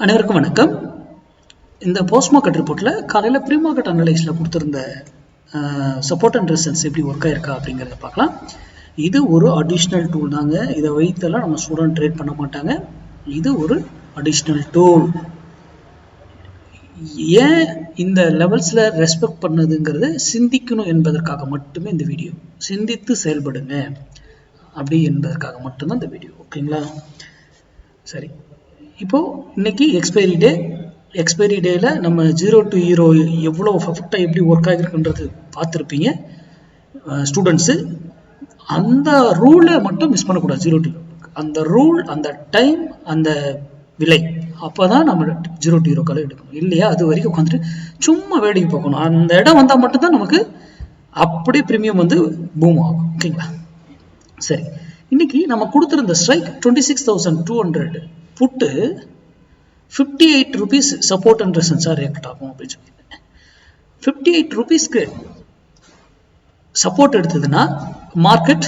அனைவருக்கும் வணக்கம். இந்த போஸ்ட் மார்க்கெட் ரிப்போர்ட்டில் காலையில் ப்ரீ மார்க்கெட் அனலைஸில் கொடுத்துருந்த சப்போர்ட் அண்ட் ரெசிஸ்டன்ஸ் எப்படி ஒர்க் ஆயிருக்கா அப்படிங்கிறத பார்க்கலாம். இது ஒரு அடிஷ்னல் டூல் தாங்க. இதை வைத்தெல்லாம் நம்ம ஸ்டூடெண்ட் ட்ரேட் பண்ண மாட்டாங்க. இது ஒரு அடிஷ்னல் டூல். ஏன் இந்த லெவல்ஸில் ரெஸ்பெக்ட் பண்ணதுங்கிறது சிந்திக்கணும் என்பதற்காக மட்டுமே இந்த வீடியோ. சிந்தித்து செயல்படுங்க அப்படி என்பதற்காக மட்டும்தான் இந்த வீடியோ. ஓகேங்களா? சரி, இப்போது இன்னைக்கு எக்ஸ்பைரி டேயில் நம்ம 0 to ஹீரோ எவ்வளோ பர்ஃபெக்டாக எப்படி ஒர்க் ஆகிருக்குன்றது பார்த்துருப்பீங்க ஸ்டூடெண்ட்ஸு. அந்த ரூலை மட்டும் மிஸ் பண்ணக்கூடாது. 0 to ஹீரோ அந்த ரூல், அந்த டைம், அந்த விலை, அப்போ தான் நம்ம 0 to ஹீரோ காலை எடுக்கணும். இல்லையா அது வரைக்கும் உட்காந்துட்டு சும்மா வேடிக்கை பார்க்கணும். அந்த இடம் வந்தால் மட்டும்தான் நமக்கு அப்படியே ப்ரீமியம் வந்து பூம் ஆகும். ஓகேங்களா? சரி, இன்னைக்கு நம்ம கொடுத்துருந்த strike 26,200 put 58 rupees support and ரெசிஸ்டன்ஸாக ரியாக்ட் ஆகும் அப்படின்னு சொல்லியிருந்தேன். 58 rupeesக்கு சப்போர்ட் எடுத்ததுன்னா மார்க்கெட்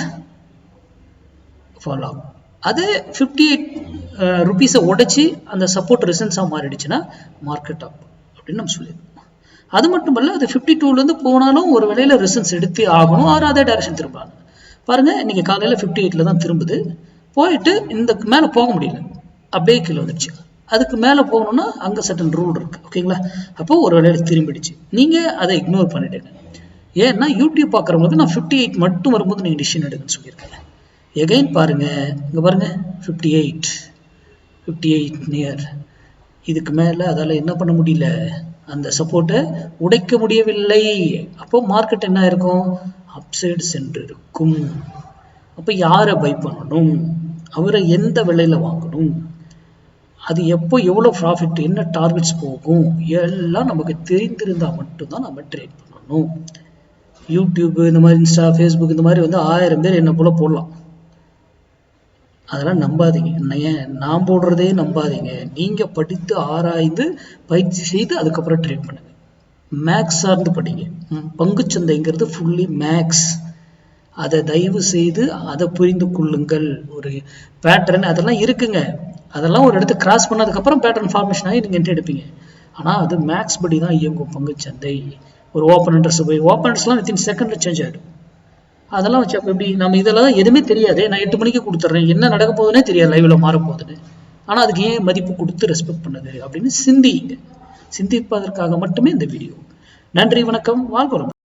ஃபாலோ ஆகும். அதே 58 rupees உடைச்சி அந்த சப்போர்ட் ரெசிஸ்டன்ஸாக மாறிடுச்சுன்னா மார்க்கெட் ஆகும் அப்படின்னு நம்ம சொல்லியிருக்கோம். அது மட்டும் இல்லை, அது 52லேருந்து போனாலும் ஒரு வேளையில் ரெசிஸ்டன்ஸ் எடுத்து ஆகணும். ஆறு அதே டைரக்ஷன் திரும்புறாங்க. பாருங்க, இன்னைக்கு காலையில் 58ல் தான் திரும்புது. போயிட்டு இந்த மேலே போக முடியல, அப்படியே கீழே வந்துடுச்சு. அதுக்கு மேலே போகணும்னா அங்கே சட்டன் ரூல் இருக்கு. ஓகேங்களா? அப்போ ஒரு வேளையில திரும்பிடுச்சு. நீங்கள் அதை இக்னோர் பண்ணிடுங்க. ஏன்னா யூடியூப் பார்க்குறவங்களுக்கு நான் 58 மட்டும் வரும்போது நீங்கள் டிசிஷன் எடுக்குன்னு சொல்லியிருக்கேன். எகைன் பாருங்க, இங்கே பாருங்க 58 நியர். இதுக்கு மேலே அதால் என்ன பண்ண முடியல, அந்த சப்போர்ட்டை உடைக்க முடியவில்லை. அப்போ மார்க்கெட் என்ன இருக்கும், அப்சைடு சென்று இருக்கும். அப்போ யாரை பை பண்ணணும், அவரை எந்த விலையில் வாங்கணும், அது எப்போ எவ்வளோ ப்ராஃபிட், என்ன டார்கெட்ஸ் போகும், எல்லாம் நமக்கு தெரிந்திருந்தால் மட்டும்தான் நம்ம ட்ரேட் பண்ணணும். யூடியூப் இந்த மாதிரி, இன்ஸ்டா, ஃபேஸ்புக் இந்த மாதிரி வந்து 1000 பேர் என்ன போல போடலாம். அதெல்லாம் நம்பாதீங்க. நான் போடுறதே நம்பாதீங்க. நீங்கள் படித்து ஆராய்ந்து பயிற்சி செய்து அதுக்கப்புறம் ட்ரேட் பண்ணுங்க. மேக்ஸ் சார்ந்து படிங்க. பங்குச்சந்தைங்கிறது ஃபுல்லி மேக்ஸ். அதை தயவு செய்து அதை புரிந்து கொள்ளுங்கள். ஒரு பேட்டர்ன் அதெல்லாம் இருக்குங்க. அதெல்லாம் ஒரு இடத்து கிராஸ் பண்ணதுக்கப்புறம் பேட்டர்ன் ஃபார்மேஷன் ஆகி நீங்கள் என்ட்ரி எடுப்பீங்க. ஆனால் அது மேக்ஸ் படி தான் இயங்கும் பங்குச்சந்தை. ஒரு ஓப்பன் இன்ட்ரெஸ்ட் போய் ஓப்பன் இன்ட்ரெஸ்ட்லாம் வித்தின் செகண்டில் சேஞ்ச் ஆகிடும். அதெல்லாம் வச்சு அப்போ எப்படி நம்ம இதெல்லாம் எதுவுமே தெரியாது. நான் 8 மணிக்கு கொடுத்துட்றேன், என்ன நடக்க போகுதுன்னே தெரியாது, லைவில் மாற போகுதுன்னு. ஆனால் அதுக்கு ஏன் மதிப்பு கொடுத்து ரெஸ்பெக்ட் பண்ணுது அப்படின்னு சிந்திப்பதற்காக மட்டுமே இந்த வீடியோ. நன்றி, வணக்கம், வாழ்க்கை.